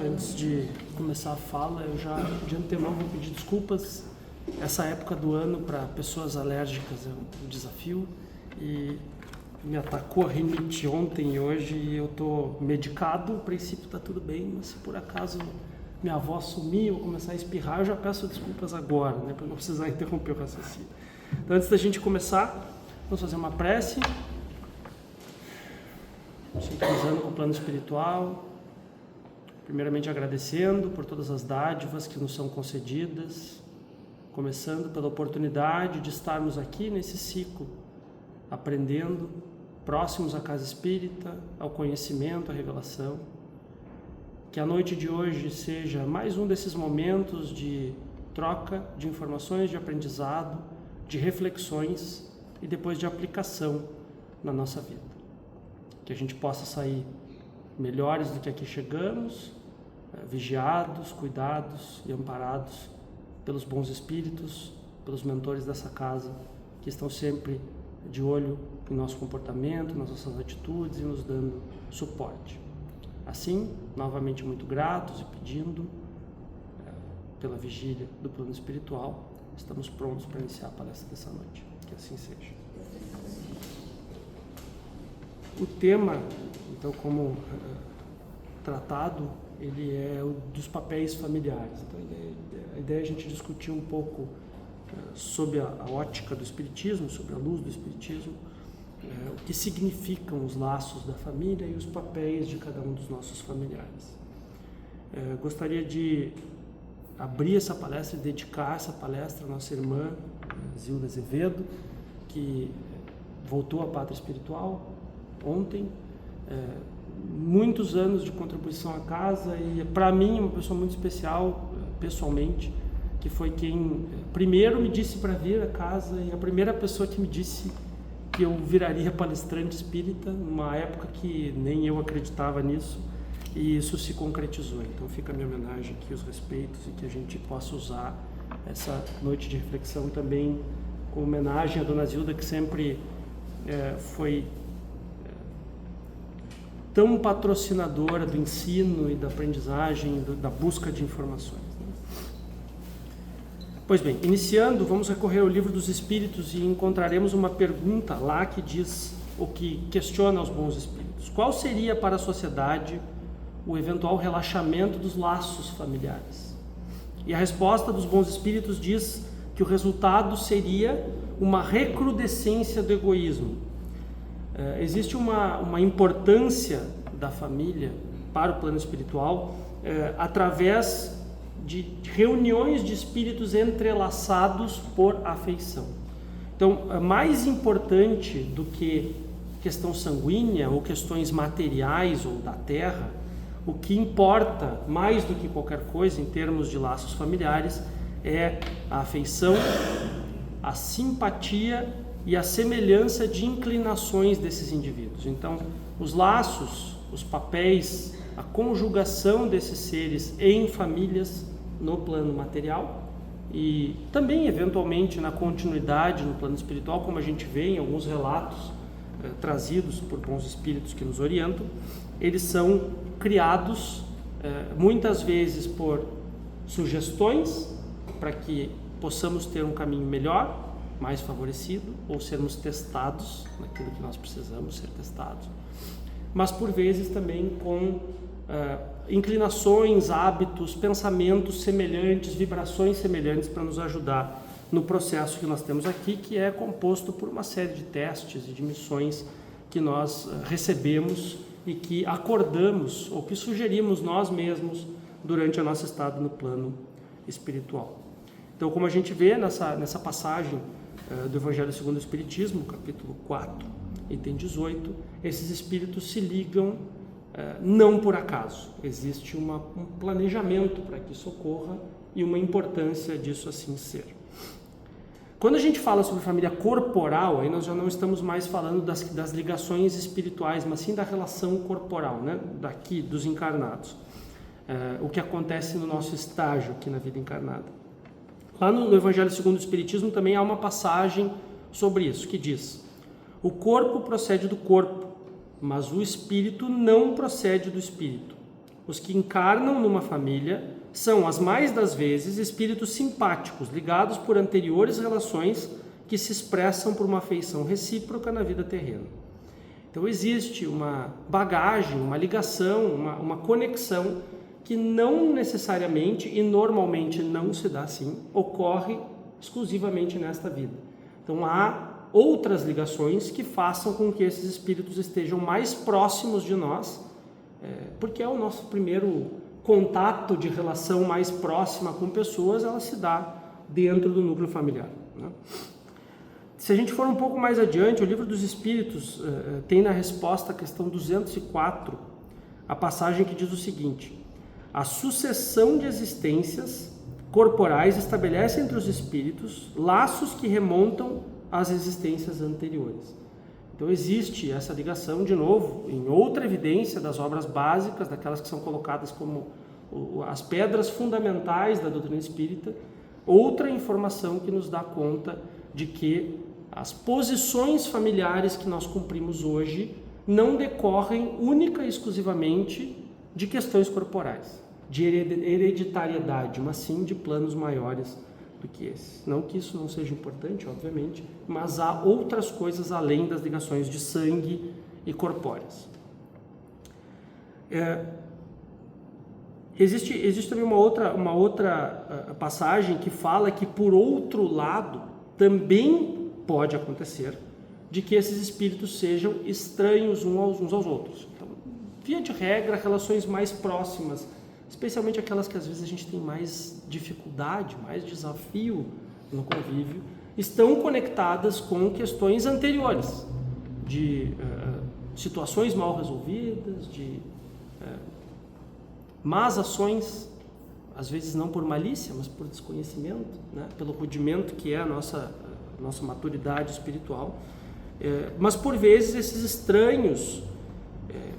Antes de começar a fala, eu já de antemão vou pedir desculpas. Essa época do ano para pessoas alérgicas é um desafio e me atacou a rinite ontem e hoje e eu estou medicado. A princípio está tudo bem, mas se por acaso minha voz sumir ou começar a espirrar, eu já peço desculpas agora, né, para não precisar interromper o raciocínio. Então, antes da gente começar, vamos fazer uma prece, sintonizando com o plano espiritual. Primeiramente agradecendo por todas as dádivas que nos são concedidas, começando pela oportunidade de estarmos aqui nesse ciclo, aprendendo, próximos à casa espírita, ao conhecimento, à revelação. Que a noite de hoje seja mais um desses momentos de troca de informações, de aprendizado, de reflexões e depois de aplicação na nossa vida. Que a gente possa sair melhores do que aqui chegamos, vigiados, cuidados e amparados pelos bons espíritos, pelos mentores dessa casa, que estão sempre de olho em nosso comportamento, nas nossas atitudes e nos dando suporte. Assim, novamente muito gratos e pedindo pela vigília do plano espiritual, estamos prontos para iniciar a palestra dessa noite. Que assim seja. O tema, então, como tratado, ele é o dos papéis familiares. Então, a ideia é a gente discutir um pouco sobre a ótica do Espiritismo, sobre a luz do Espiritismo, o que significam os laços da família e os papéis de cada um dos nossos familiares. Gostaria de abrir essa palestra e dedicar essa palestra à nossa irmã Zilda Azevedo, que voltou à pátria espiritual ontem. Muitos anos de contribuição à casa e, para mim, uma pessoa muito especial, pessoalmente, que foi quem primeiro me disse para vir à casa e a primeira pessoa que me disse que eu viraria palestrante espírita, numa época que nem eu acreditava nisso, e isso se concretizou. Então fica a minha homenagem aqui, os respeitos, e que a gente possa usar essa noite de reflexão também com homenagem à Dona Zilda, que sempre foi tão patrocinadora do ensino e da aprendizagem, da busca de informações. Pois bem, iniciando, vamos recorrer ao Livro dos Espíritos e encontraremos uma pergunta lá que diz, ou que questiona os bons espíritos. Qual seria para a sociedade o eventual relaxamento dos laços familiares? E a resposta dos bons espíritos diz que o resultado seria uma recrudescência do egoísmo. Existe uma importância da família para o plano espiritual através de reuniões de espíritos entrelaçados por afeição. Então, mais importante do que questão sanguínea ou questões materiais ou da terra, o que importa mais do que qualquer coisa em termos de laços familiares é a afeição, a simpatia e a semelhança de inclinações desses indivíduos. Então, os laços, os papéis, a conjugação desses seres em famílias no plano material e também, eventualmente, na continuidade no plano espiritual, como a gente vê em alguns relatos trazidos por bons espíritos que nos orientam, eles são criados muitas vezes por sugestões para que possamos ter um caminho melhor, mais favorecido, ou sermos testados naquilo que nós precisamos ser testados, mas por vezes também com inclinações, hábitos, pensamentos semelhantes, vibrações semelhantes para nos ajudar no processo que nós temos aqui, que é composto por uma série de testes e de missões que nós recebemos e que acordamos ou que sugerimos nós mesmos durante a nossa estada no plano espiritual. Então, como a gente vê nessa passagem do Evangelho segundo o Espiritismo, capítulo 4, item 18, esses espíritos se ligam não por acaso. Existe um planejamento para que isso ocorra e uma importância disso assim ser. Quando a gente fala sobre família corporal, aí nós já não estamos mais falando das ligações espirituais, mas sim da relação corporal, né? Daqui, dos encarnados. O que acontece no nosso estágio aqui na vida encarnada. Lá no Evangelho segundo o Espiritismo também há uma passagem sobre isso, que diz: o corpo procede do corpo, mas o espírito não procede do espírito. os que encarnam numa família são, as mais das vezes, espíritos simpáticos, ligados por anteriores relações que se expressam por uma afeição recíproca na vida terrena. Então existe uma bagagem, uma ligação, uma conexão que não necessariamente e normalmente não se dá assim, ocorre exclusivamente nesta vida. Então há outras ligações que façam com que esses espíritos estejam mais próximos de nós, porque é o nosso primeiro contato de relação mais próxima com pessoas, ela se dá dentro do núcleo familiar, né? Se a gente for um pouco mais adiante, o Livro dos Espíritos tem na resposta à questão 204 a passagem que diz o seguinte: a sucessão de existências corporais estabelece entre os espíritos laços que remontam às existências anteriores. Então existe essa ligação, de novo, em outra evidência das obras básicas, daquelas que são colocadas como as pedras fundamentais da doutrina espírita, outra informação que nos dá conta de que as posições familiares que nós cumprimos hoje não decorrem única e exclusivamente de questões corporais, de hereditariedade, mas sim de planos maiores do que esses. Não que isso não seja importante, obviamente, mas há outras coisas além das ligações de sangue e corpóreas. Existe também uma outra passagem que fala que, por outro lado, também pode acontecer de que esses espíritos sejam estranhos uns aos outros. Então, via de regra, relações mais próximas, especialmente aquelas que às vezes a gente tem mais dificuldade, mais desafio no convívio, estão conectadas com questões anteriores, de situações mal resolvidas, de más ações, às vezes não por malícia, mas por desconhecimento, né? Pelo rudimento que é a nossa maturidade espiritual. Mas por vezes esses estranhos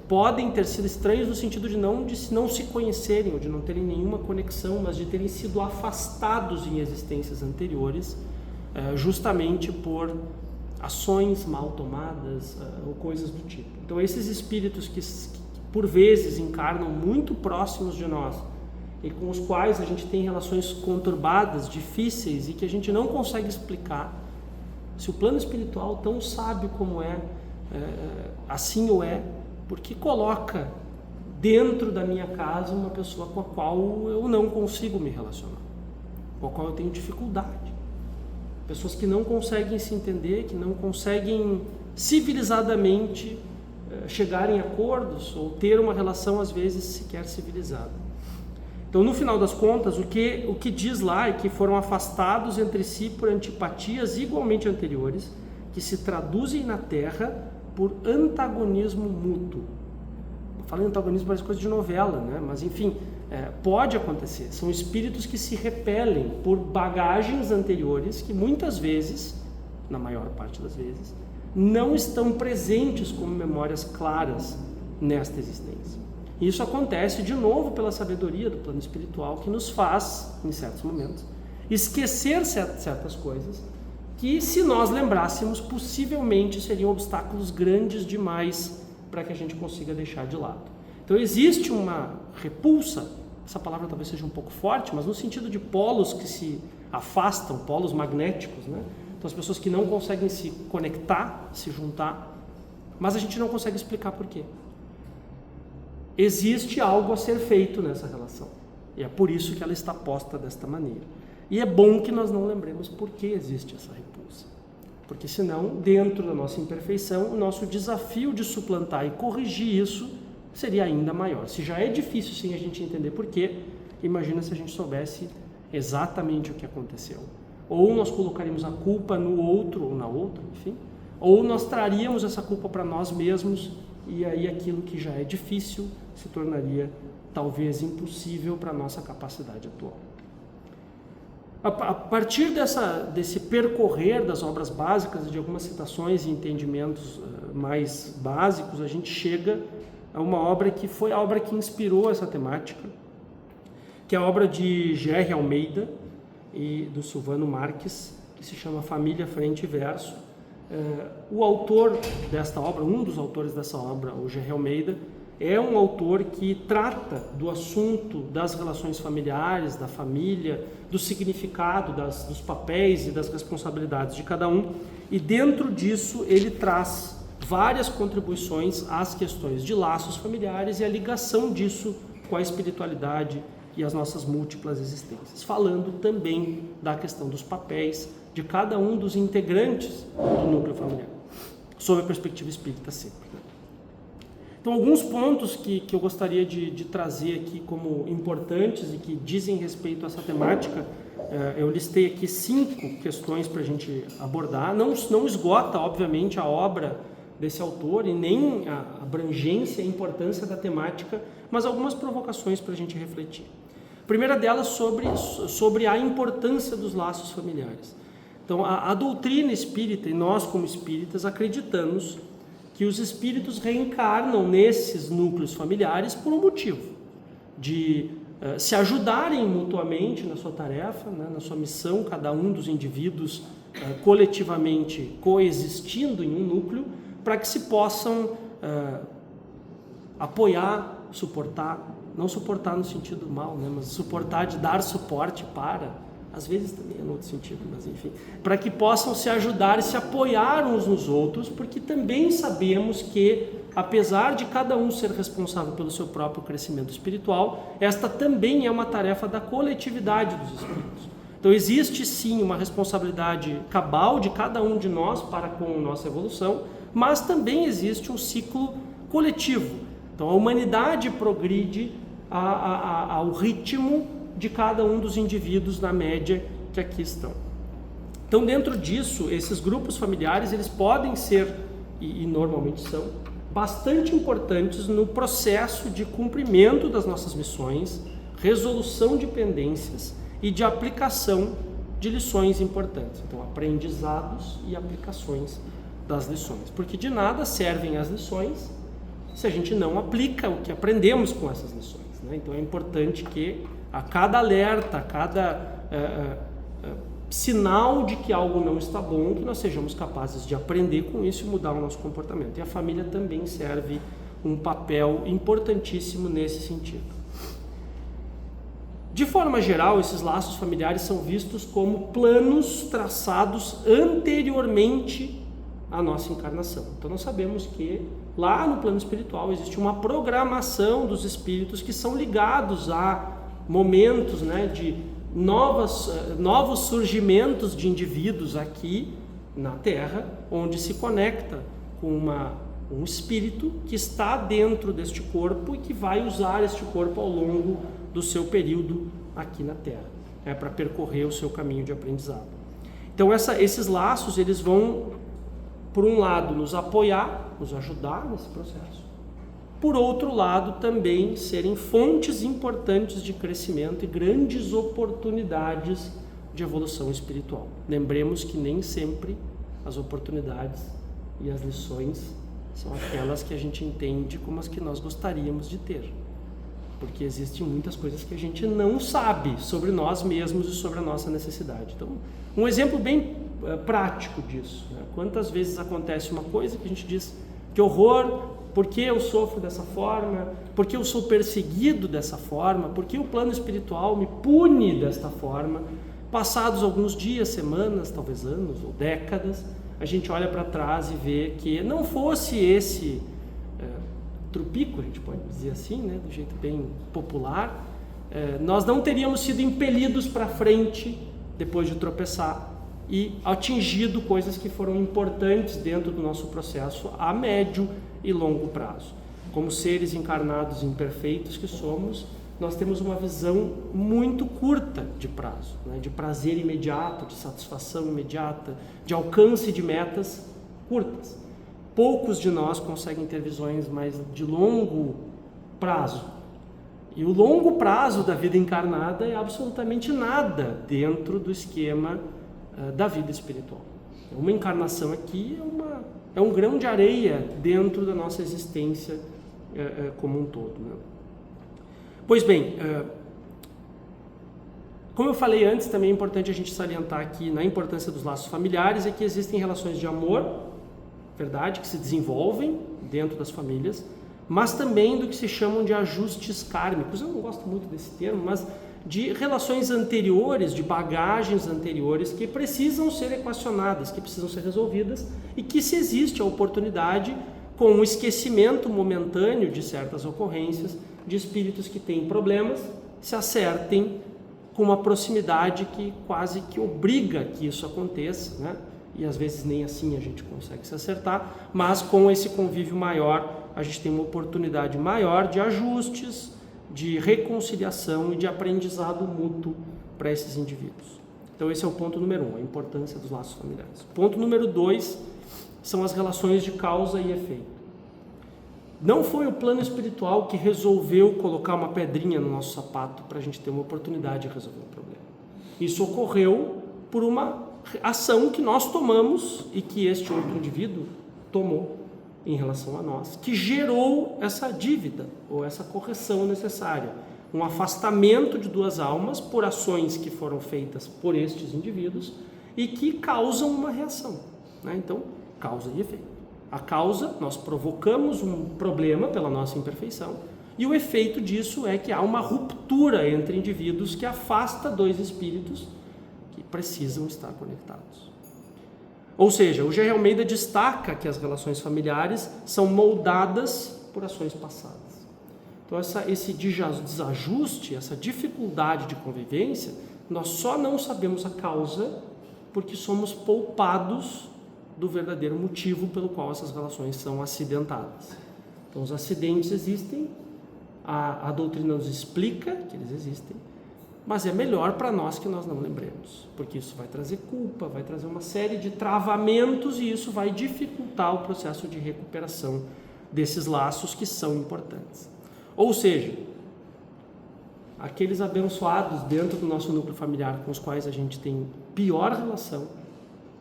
podem ter sido estranhos no sentido de não se conhecerem, ou de não terem nenhuma conexão, mas de terem sido afastados em existências anteriores, justamente por ações mal tomadas ou coisas do tipo. Então esses espíritos que por vezes encarnam muito próximos de nós e com os quais a gente tem relações conturbadas, difíceis e que a gente não consegue explicar, se o plano espiritual, tão sábio como assim o é, porque coloca dentro da minha casa uma pessoa com a qual eu não consigo me relacionar, com a qual eu tenho dificuldade. Pessoas que não conseguem se entender, que não conseguem civilizadamente chegar em acordos ou ter uma relação, às vezes, sequer civilizada. Então, no final das contas, o que diz lá é que foram afastados entre si por antipatias igualmente anteriores, que se traduzem na Terra por antagonismo mútuo. Falando em antagonismo, parece coisa de novela, né? Mas enfim, pode acontecer. São espíritos que se repelem por bagagens anteriores que muitas vezes, na maior parte das vezes, não estão presentes como memórias claras nesta existência. Isso acontece, de novo, pela sabedoria do plano espiritual, que nos faz, em certos momentos, esquecer certas coisas que, se nós lembrássemos, possivelmente seriam obstáculos grandes demais para que a gente consiga deixar de lado. Então existe uma repulsa, essa palavra talvez seja um pouco forte, mas no sentido de polos que se afastam, polos magnéticos, né? Então as pessoas que não conseguem se conectar, se juntar, mas a gente não consegue explicar por quê. Existe algo a ser feito nessa relação, e é por isso que ela está posta desta maneira. E é bom que nós não lembremos por que existe essa repulsa, porque senão, dentro da nossa imperfeição, o nosso desafio de suplantar e corrigir isso seria ainda maior. Se já é difícil sem a gente entender por quê, imagina se a gente soubesse exatamente o que aconteceu. Ou nós colocaríamos a culpa no outro ou na outra, enfim, ou nós traríamos essa culpa para nós mesmos, e aí aquilo que já é difícil se tornaria talvez impossível para a nossa capacidade atual. A partir desse percorrer das obras básicas e de algumas citações e entendimentos mais básicos, a gente chega a uma obra que foi a obra que inspirou essa temática, que é a obra de G.R. Almeida e do Silvano Marques, que se chama Família, Frente e Verso. O autor desta obra, um dos autores dessa obra, o G.R. Almeida, é um autor que trata do assunto das relações familiares, da família, do significado, dos papéis e das responsabilidades de cada um, e dentro disso ele traz várias contribuições às questões de laços familiares e a ligação disso com a espiritualidade e as nossas múltiplas existências, falando também da questão dos papéis de cada um dos integrantes do núcleo familiar, sob a perspectiva espírita sempre. Então, alguns pontos que eu gostaria de trazer aqui como importantes e que dizem respeito a essa temática, eu listei aqui 5 questões para a gente abordar. Não esgota, obviamente, a obra desse autor e nem a abrangência e a importância da temática, mas algumas provocações para a gente refletir. A primeira delas sobre a importância dos laços familiares. Então, a doutrina espírita, e nós como espíritas acreditamos que os espíritos reencarnam nesses núcleos familiares por um motivo, de se ajudarem mutuamente na sua tarefa, né, na sua missão, cada um dos indivíduos coletivamente coexistindo em um núcleo, para que se possam apoiar, suportar, não suportar no sentido mal, né, mas suportar de dar suporte para, às vezes também é no outro sentido, mas enfim, para que possam se ajudar e se apoiar uns nos outros, porque também sabemos que, apesar de cada um ser responsável pelo seu próprio crescimento espiritual, esta também é uma tarefa da coletividade dos espíritos. Então existe sim uma responsabilidade cabal de cada um de nós para com a nossa evolução, mas também existe um ciclo coletivo. Então a humanidade progride ao ritmo de cada um dos indivíduos na média que aqui estão. Então, dentro disso, esses grupos familiares, eles podem ser, e normalmente são, bastante importantes no processo de cumprimento das nossas missões, resolução de pendências e de aplicação de lições importantes. Então, aprendizados e aplicações das lições. Porque de nada servem as lições se a gente não aplica o que aprendemos com essas lições, né? Então, é importante que a cada alerta, a cada sinal de que algo não está bom, que nós sejamos capazes de aprender com isso e mudar o nosso comportamento. E a família também serve um papel importantíssimo nesse sentido. De forma geral, esses laços familiares são vistos como planos traçados anteriormente à nossa encarnação. Então nós sabemos que lá no plano espiritual existe uma programação dos espíritos que são ligados a momentos, né, de novos surgimentos de indivíduos aqui na Terra, onde se conecta com um espírito que está dentro deste corpo e que vai usar este corpo ao longo do seu período aqui na Terra, para percorrer o seu caminho de aprendizado. Então esses laços, eles vão, por um lado, nos apoiar, nos ajudar nesse processo. Por outro lado, também serem fontes importantes de crescimento e grandes oportunidades de evolução espiritual. Lembremos que nem sempre as oportunidades e as lições são aquelas que a gente entende como as que nós gostaríamos de ter, porque existem muitas coisas que a gente não sabe sobre nós mesmos e sobre a nossa necessidade. Então, um exemplo bem prático disso, né? Quantas vezes acontece uma coisa que a gente diz, que horror, por que eu sofro dessa forma, por que eu sou perseguido dessa forma, por que o plano espiritual me pune desta forma. Passados alguns dias, semanas, talvez anos ou décadas, a gente olha para trás e vê que não fosse esse trupico, a gente pode dizer assim, né, do jeito bem popular, nós não teríamos sido impelidos para frente depois de tropeçar e atingido coisas que foram importantes dentro do nosso processo a médio e longo prazo. Como seres encarnados imperfeitos que somos, nós temos uma visão muito curta de prazo, né? De prazer imediato, de satisfação imediata, de alcance de metas curtas. Poucos de nós conseguem ter visões mais de longo prazo. E o longo prazo da vida encarnada é absolutamente nada dentro do esquema da vida espiritual. Uma encarnação aqui é um grão de areia dentro da nossa existência como um todo, né? Pois bem, como eu falei antes, também é importante a gente salientar aqui na importância dos laços familiares, é que existem relações de amor, verdade, que se desenvolvem dentro das famílias, mas também do que se chamam de ajustes kármicos. Eu não gosto muito desse termo, mas de relações anteriores, de bagagens anteriores que precisam ser equacionadas, que precisam ser resolvidas, e que, se existe a oportunidade, com o esquecimento momentâneo de certas ocorrências, de espíritos que têm problemas, se acertem com uma proximidade que quase que obriga que isso aconteça, né? E às vezes nem assim a gente consegue se acertar, mas com esse convívio maior, a gente tem uma oportunidade maior de ajustes, de reconciliação e de aprendizado mútuo para esses indivíduos. Então esse é o ponto número 1, a importância dos laços familiares. Ponto número 2 são as relações de causa e efeito. Não foi o plano espiritual que resolveu colocar uma pedrinha no nosso sapato para a gente ter uma oportunidade de resolver um problema. Isso ocorreu por uma ação que nós tomamos e que este outro indivíduo tomou em relação a nós, que gerou essa dívida ou essa correção necessária, um afastamento de duas almas por ações que foram feitas por estes indivíduos e que causam uma reação, né? Então, causa e efeito. A causa, nós provocamos um problema pela nossa imperfeição, e o efeito disso é que há uma ruptura entre indivíduos que afasta dois espíritos que precisam estar conectados. Ou seja, o G. Almeida destaca que as relações familiares são moldadas por ações passadas. Então esse desajuste, essa dificuldade de convivência, nós só não sabemos a causa porque somos poupados do verdadeiro motivo pelo qual essas relações são acidentadas. Então os acidentes existem, a doutrina nos explica que eles existem, mas é melhor para nós que nós não lembremos, porque isso vai trazer culpa, vai trazer uma série de travamentos e isso vai dificultar o processo de recuperação desses laços que são importantes. Ou seja, aqueles abençoados dentro do nosso núcleo familiar com os quais a gente tem pior relação,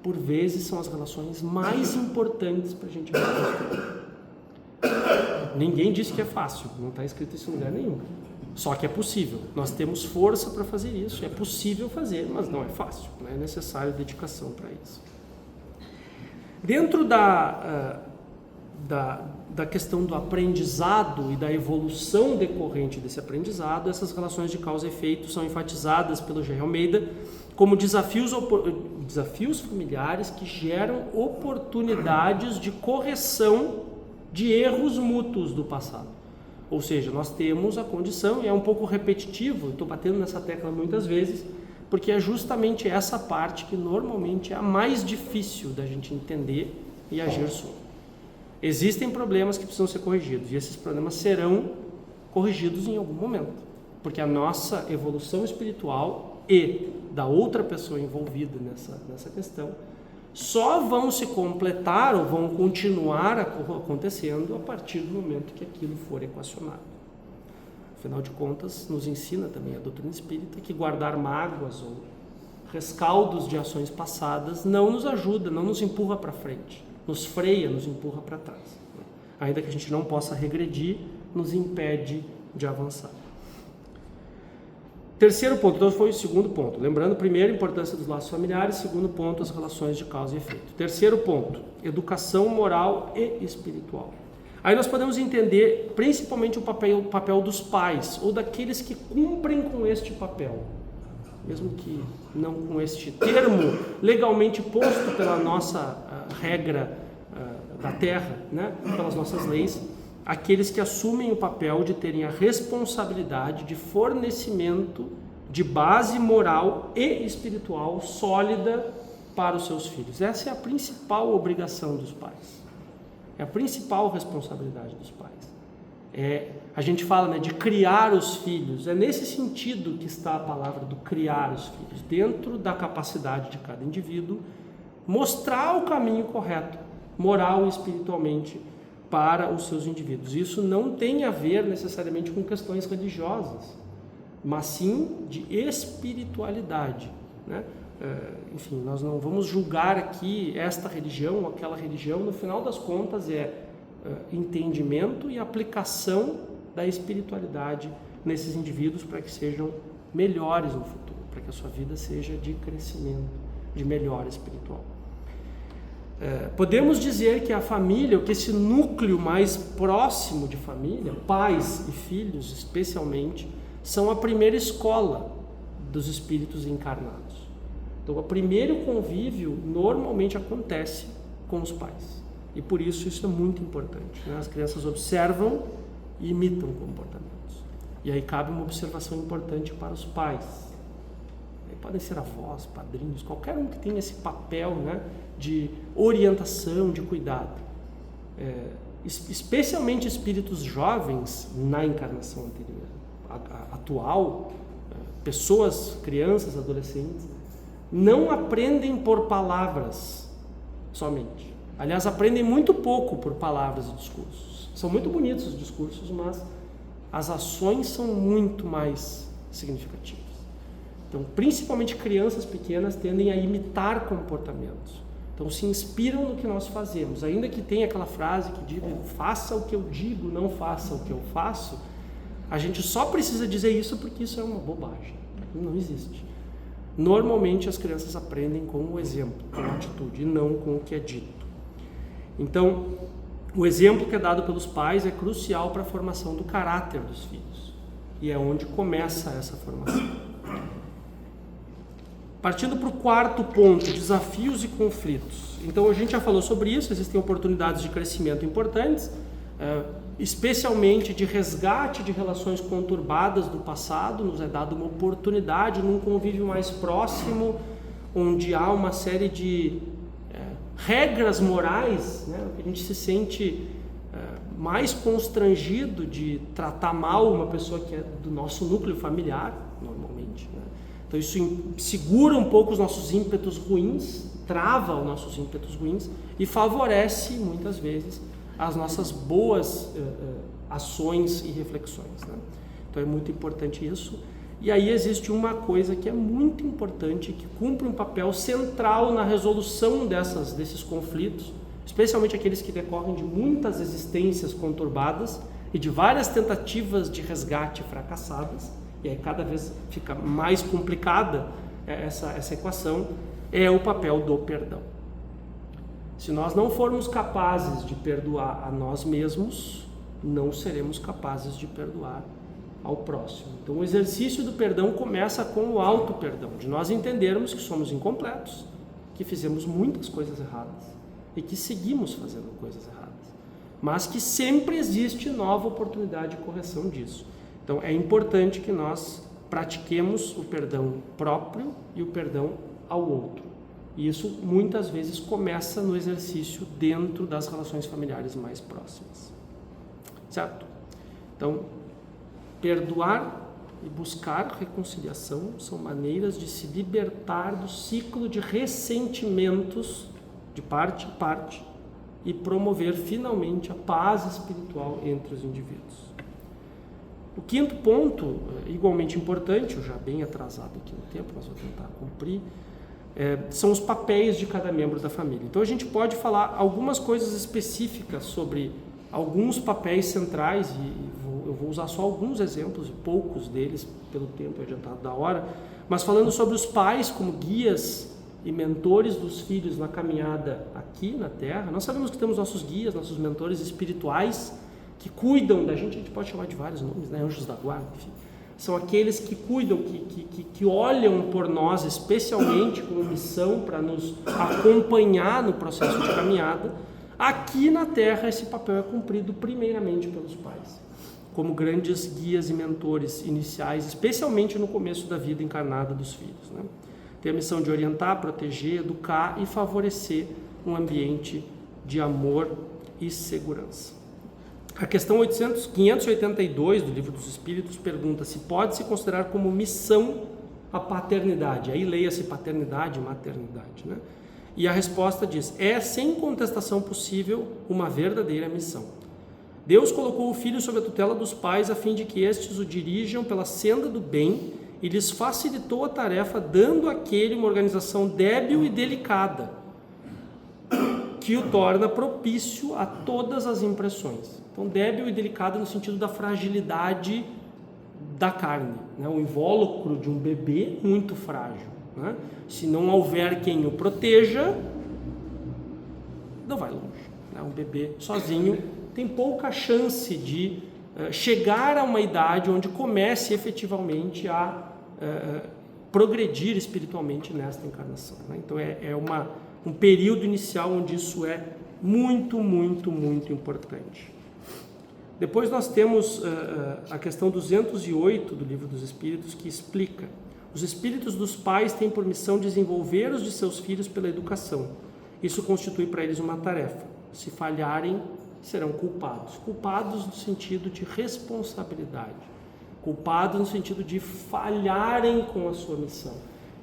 por vezes são as relações mais importantes para a gente reconstruir. Ninguém disse que é fácil, não está escrito isso em lugar nenhum. Só que é possível, nós temos força para fazer isso, é possível fazer, mas não é fácil, é necessário dedicação para isso. Dentro da questão do aprendizado e da evolução decorrente desse aprendizado, essas relações de causa e efeito são enfatizadas pelo G. Almeida como desafios familiares que geram oportunidades de correção de erros mútuos do passado. Ou seja, nós temos a condição, e é um pouco repetitivo, estou batendo nessa tecla muitas vezes, porque é justamente essa parte que normalmente é a mais difícil da gente entender e agir sobre. Existem problemas que precisam ser corrigidos, e esses problemas serão corrigidos em algum momento, porque a nossa evolução espiritual e da outra pessoa envolvida nessa questão só vão se completar ou vão continuar acontecendo a partir do momento que aquilo for equacionado. Afinal de contas, nos ensina também a doutrina espírita que guardar mágoas ou rescaldos de ações passadas não nos ajuda, não nos empurra para frente, nos freia, nos empurra para trás. Ainda que a gente não possa regredir, nos impede de avançar. Terceiro ponto, então foi o segundo ponto. Lembrando, primeiro, a importância dos laços familiares. Segundo ponto, as relações de causa e efeito. Terceiro ponto, educação moral e espiritual. Aí nós podemos entender principalmente o papel dos pais, ou daqueles que cumprem com este papel. Mesmo que não com este termo legalmente posto pela nossa regra da terra, né? Pelas nossas leis, aqueles que assumem o papel de terem a responsabilidade de fornecimento de base moral e espiritual sólida para os seus filhos. Essa é a principal obrigação dos pais. É a principal responsabilidade dos pais. A gente fala, né, de criar os filhos. É nesse sentido que está a palavra do criar os filhos. Dentro da capacidade de cada indivíduo, mostrar o caminho correto, moral e espiritualmente, para os seus indivíduos. Isso não tem a ver necessariamente com questões religiosas, mas sim de espiritualidade, né? Enfim, nós não vamos julgar aqui esta religião ou aquela religião. No final das contas entendimento e aplicação da espiritualidade nesses indivíduos para que sejam melhores no futuro, para que a sua vida seja de crescimento, de melhora espiritual. Podemos dizer que a família, ou que esse núcleo mais próximo de família, pais e filhos especialmente, são a primeira escola dos espíritos encarnados. Então, o primeiro convívio normalmente acontece com os pais. E por isso é muito importante, né? As crianças observam e imitam comportamentos. E aí cabe uma observação importante para os pais. Podem ser avós, padrinhos, qualquer um que tenha esse papel, né, de orientação, de cuidado. Especialmente espíritos jovens na encarnação anterior, atual, pessoas, crianças, adolescentes, não aprendem por palavras somente. Aliás, aprendem muito pouco por palavras e discursos. São muito bonitos os discursos, mas as ações são muito mais significativas. Então, principalmente crianças pequenas tendem a imitar comportamentos. Então, se inspiram no que nós fazemos. Ainda que tenha aquela frase que diga, faça o que eu digo, não faça o que eu faço, a gente só precisa dizer isso porque isso é uma bobagem. Não existe. Normalmente, as crianças aprendem com o exemplo, com a atitude, e não com o que é dito. Então, o exemplo que é dado pelos pais é crucial para a formação do caráter dos filhos. E é onde começa essa formação. Partindo para o quarto ponto, desafios e conflitos. Então, a gente já falou sobre isso, existem oportunidades de crescimento importantes, especialmente de resgate de relações conturbadas do passado. Nos é dada uma oportunidade num convívio mais próximo, onde há uma série de regras morais, né? A gente se sente mais constrangido de tratar mal uma pessoa que é do nosso núcleo familiar, normalmente, né? Então isso segura um pouco os nossos ímpetos ruins, trava os nossos ímpetos ruins e favorece muitas vezes as nossas boas ações e reflexões, né? Então é muito importante isso. E aí existe uma coisa que é muito importante, que cumpre um papel central na resolução desses conflitos, especialmente aqueles que decorrem de muitas existências conturbadas e de várias tentativas de resgate fracassadas, e aí cada vez fica mais complicada essa equação, é o papel do perdão. Se nós não formos capazes de perdoar a nós mesmos, não seremos capazes de perdoar ao próximo. Então o exercício do perdão começa com o auto-perdão, de nós entendermos que somos incompletos, que fizemos muitas coisas erradas e que seguimos fazendo coisas erradas, mas que sempre existe nova oportunidade de correção disso. Então é importante que nós pratiquemos o perdão próprio e o perdão ao outro. E isso muitas vezes começa no exercício dentro das relações familiares mais próximas. Certo? Então, perdoar e buscar reconciliação são maneiras de se libertar do ciclo de ressentimentos de parte em parte e promover finalmente a paz espiritual entre os indivíduos. O quinto ponto, igualmente importante, eu já bem atrasado aqui no tempo, mas vou tentar cumprir, são os papéis de cada membro da família. Então a gente pode falar algumas coisas específicas sobre alguns papéis centrais, e eu vou usar só alguns exemplos, e poucos deles, pelo tempo adiantado da hora, mas falando sobre os pais como guias e mentores dos filhos na caminhada aqui na Terra. Nós sabemos que temos nossos guias, nossos mentores espirituais, que cuidam da gente, a gente pode chamar de vários nomes, né? Anjos da guarda, enfim. São aqueles que cuidam, que olham por nós, especialmente com missão para nos acompanhar no processo de caminhada. Aqui na Terra, esse papel é cumprido primeiramente pelos pais, como grandes guias e mentores iniciais, especialmente no começo da vida encarnada dos filhos, né? Tem a missão de orientar, proteger, educar e favorecer um ambiente de amor e segurança. A questão 582 do Livro dos Espíritos pergunta se pode-se considerar como missão a paternidade. Aí leia-se paternidade e maternidade, né? E a resposta diz, é sem contestação possível uma verdadeira missão. Deus colocou o filho sob a tutela dos pais a fim de que estes o dirijam pela senda do bem e lhes facilitou a tarefa dando àquele uma organização débil e delicada que o torna propício a todas as impressões. Então, débil e delicado no sentido da fragilidade da carne, né? O invólucro de um bebê muito frágil, né? Se não houver quem o proteja, não vai longe, né? Um bebê sozinho tem pouca chance de chegar a uma idade onde comece efetivamente a progredir espiritualmente nesta encarnação, né? Então um período inicial onde isso é muito, muito, muito importante. Depois nós temos a questão 208 do Livro dos Espíritos, que explica: os espíritos dos pais têm por missão desenvolver os de seus filhos pela educação. Isso constitui para eles uma tarefa. Se falharem, serão culpados. Culpados no sentido de responsabilidade. Culpados no sentido de falharem com a sua missão.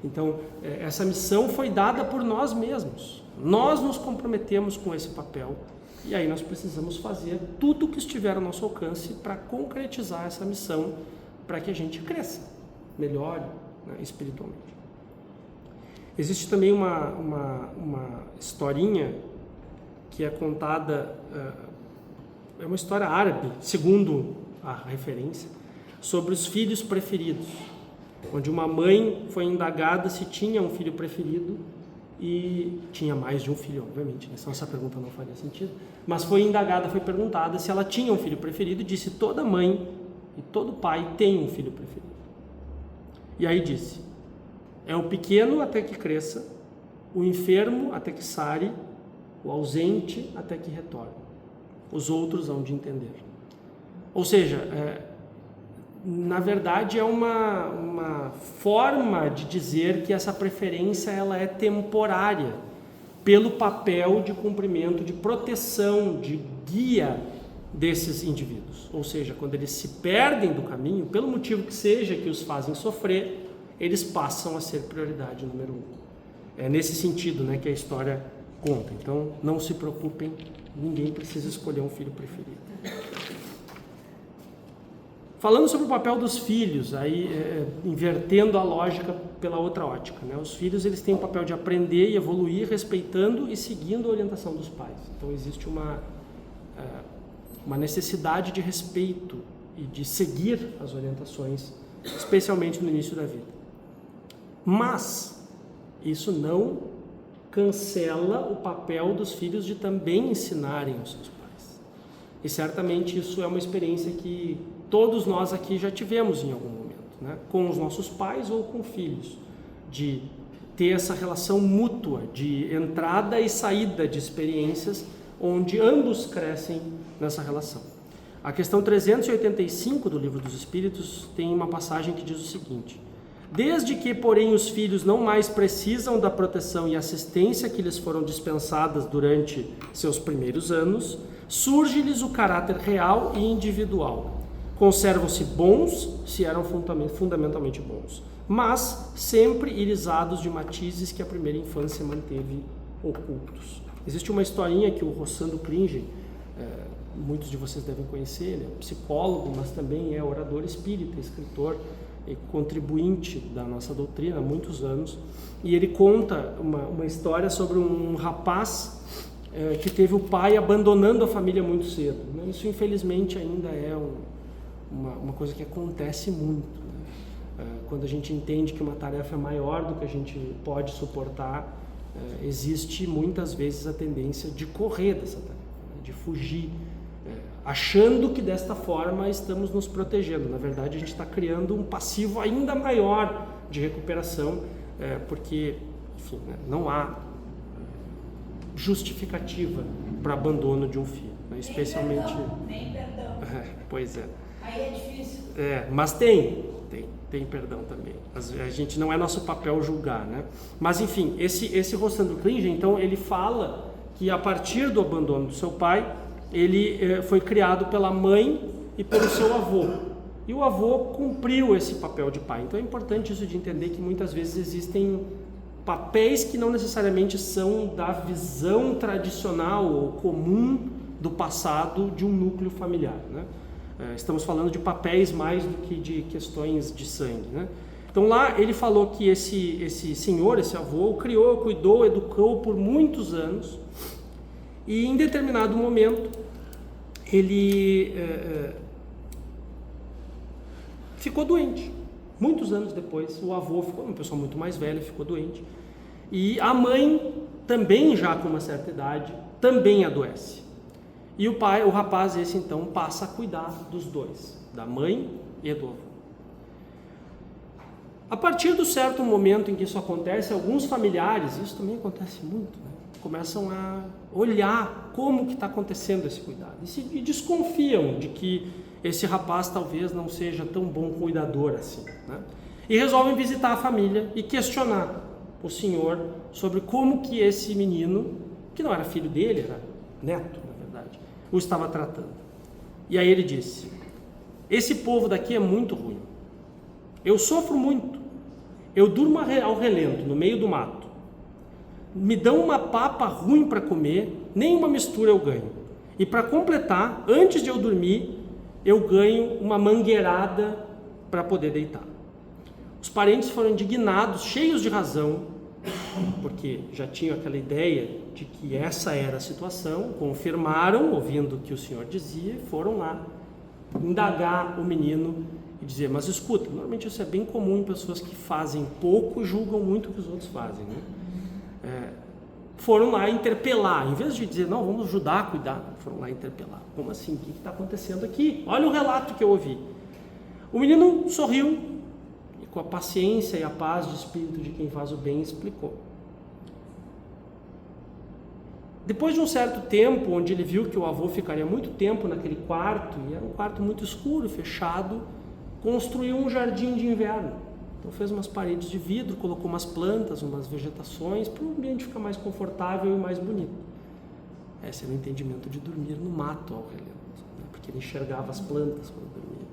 Então, essa missão foi dada por nós mesmos. Nós nos comprometemos com esse papel. E aí nós precisamos fazer tudo o que estiver ao nosso alcance para concretizar essa missão, para que a gente cresça, melhore, né, espiritualmente. Existe também uma historinha que é contada, é uma história árabe, segundo a referência, sobre os filhos preferidos, onde uma mãe foi indagada se tinha um filho preferido, e tinha mais de um filho, obviamente, né? Senão essa pergunta não faria sentido, mas foi indagada, foi perguntada se ela tinha um filho preferido, e disse: toda mãe e todo pai tem um filho preferido. E aí disse: é o pequeno até que cresça, o enfermo até que sare, o ausente até que retorne. Os outros hão de entender. Ou seja, na verdade é uma forma de dizer que essa preferência ela é temporária, pelo papel de cumprimento, de proteção, de guia desses indivíduos. Ou seja, quando eles se perdem do caminho, pelo motivo que seja que os fazem sofrer, eles passam a ser prioridade número 1. É nesse sentido, né, que a história conta. Então, não se preocupem, ninguém precisa escolher um filho preferido. Falando sobre o papel dos filhos, aí invertendo a lógica pela outra ótica, né? Os filhos eles têm o papel de aprender e evoluir respeitando e seguindo a orientação dos pais. Então existe uma necessidade de respeito e de seguir as orientações, especialmente no início da vida. Mas isso não cancela o papel dos filhos de também ensinarem aos seus pais. E certamente isso é uma experiência que todos nós aqui já tivemos em algum momento, né? Com os nossos pais ou com filhos, de ter essa relação mútua, de entrada e saída de experiências, onde ambos crescem nessa relação. A questão 385 do Livro dos Espíritos tem uma passagem que diz o seguinte: desde que, porém, os filhos não mais precisam da proteção e assistência que lhes foram dispensadas durante seus primeiros anos, surge-lhes o caráter real e individual. Conservam-se bons, se eram fundamentalmente bons, mas sempre irisados de matizes que a primeira infância manteve ocultos. Existe uma historinha que o Rossando Klingen, muitos de vocês devem conhecer, ele é psicólogo, mas também é orador espírita, escritor e contribuinte da nossa doutrina há muitos anos, e ele conta uma história sobre um rapaz que teve o pai abandonando a família muito cedo, né? Isso infelizmente ainda é uma coisa que acontece muito, né? Quando a gente entende que uma tarefa é maior do que a gente pode suportar, existe muitas vezes a tendência de correr dessa tarefa, né? De fugir, achando que desta forma estamos nos protegendo. Na verdade, a gente está criando um passivo ainda maior de recuperação, porque, enfim, né, não há justificativa para abandono de um filho, né? Especialmente... Nem perdão. Pois é. Aí é difícil. Mas tem perdão também. A gente não é nosso papel julgar, né? Mas enfim, esse Rossando Klingen, então, ele fala que a partir do abandono do seu pai, ele foi criado pela mãe e pelo seu avô. E o avô cumpriu esse papel de pai. Então é importante isso de entender que muitas vezes existem papéis que não necessariamente são da visão tradicional ou comum do passado de um núcleo familiar, né? Estamos falando de papéis mais do que de questões de sangue, né? Então lá ele falou que esse senhor, esse avô, criou, cuidou, educou por muitos anos, e em determinado momento ele ficou doente. Muitos anos depois, o avô ficou uma pessoa muito mais velha, ficou doente, e a mãe, também já com uma certa idade, também adoece. E o rapaz esse então passa a cuidar dos dois, da mãe e do avô. A partir do certo momento em que isso acontece, alguns familiares, isso também acontece muito, né, começam a olhar como que está acontecendo esse cuidado e desconfiam de que esse rapaz talvez não seja tão bom cuidador assim, né? E resolvem visitar a família e questionar o senhor sobre como que esse menino, que não era filho dele, era neto, na verdade, o estava tratando. E aí ele disse: esse povo daqui é muito ruim. Eu sofro muito. Eu durmo ao relento, no meio do mato. Me dão uma papa ruim para comer, nenhuma mistura eu ganho. E para completar, antes de eu dormir, eu ganho uma mangueirada para poder deitar. Os parentes foram indignados, cheios de razão, porque já tinham aquela ideia de que essa era a situação, confirmaram, ouvindo o que o senhor dizia, e foram lá indagar o menino e dizer: mas escuta, normalmente isso é bem comum em pessoas que fazem pouco e julgam muito o que os outros fazem, né? Foram lá interpelar, em vez de dizer: não, vamos ajudar a cuidar, foram lá interpelar. Como assim? O que está acontecendo aqui? Olha o relato que eu ouvi. O menino sorriu e, com a paciência e a paz de espírito de quem faz o bem, explicou. Depois de um certo tempo, onde ele viu que o avô ficaria muito tempo naquele quarto, e era um quarto muito escuro, fechado, construiu um jardim de inverno. Então fez umas paredes de vidro, colocou umas plantas, umas vegetações, para o ambiente ficar mais confortável e mais bonito. Esse era o entendimento de dormir no mato ao relento, né? Porque ele enxergava as plantas quando dormia.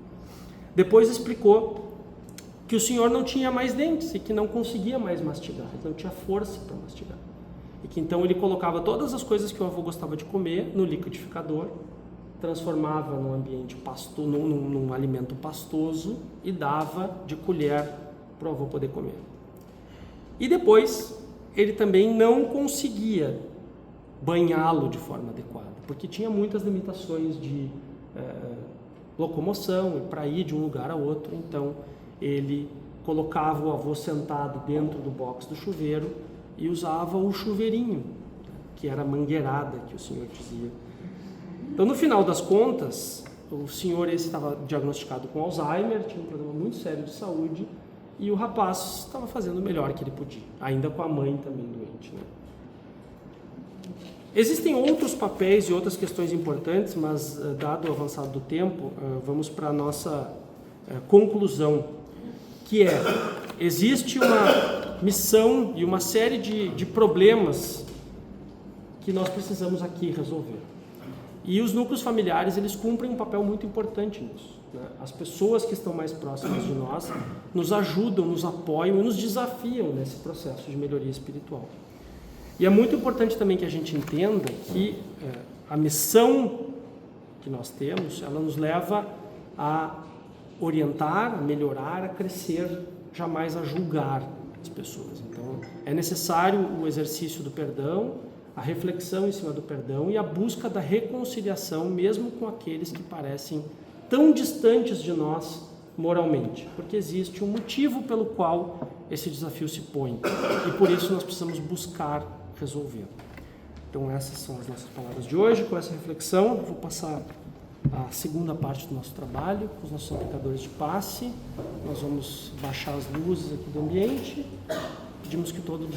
Depois explicou que o senhor não tinha mais dentes e que não conseguia mais mastigar, ele não tinha força para mastigar. E que então ele colocava todas as coisas que o avô gostava de comer no liquidificador, transformava num ambiente num alimento pastoso e dava de colher para o avô poder comer. E depois ele também não conseguia banhá-lo de forma adequada, porque tinha muitas limitações de locomoção e para ir de um lugar a outro. Então ele colocava o avô sentado dentro do box do chuveiro e usava o chuveirinho, que era a mangueirada que o senhor dizia. Então, no final das contas, o senhor esse estava diagnosticado com Alzheimer, tinha um problema muito sério de saúde, e o rapaz estava fazendo o melhor que ele podia, ainda com a mãe também doente, né? Existem outros papéis e outras questões importantes, mas dado o avançado do tempo, vamos para a nossa conclusão, que é: existe uma missão e uma série de problemas que nós precisamos aqui resolver. E os núcleos familiares, eles cumprem um papel muito importante nisso, né? As pessoas que estão mais próximas de nós nos ajudam, nos apoiam e nos desafiam nesse processo de melhoria espiritual. E é muito importante também que a gente entenda que a missão que nós temos, ela nos leva a orientar, a melhorar, a crescer, jamais a julgar as pessoas. Então, é necessário o exercício do perdão, a reflexão em cima do perdão e a busca da reconciliação, mesmo com aqueles que parecem tão distantes de nós moralmente, porque existe um motivo pelo qual esse desafio se põe e por isso nós precisamos buscar resolver. Então essas são as nossas palavras de hoje. Com essa reflexão, eu vou passar a segunda parte do nosso trabalho com os nossos aplicadores de passe. Nós vamos baixar as luzes aqui do ambiente, pedimos que todos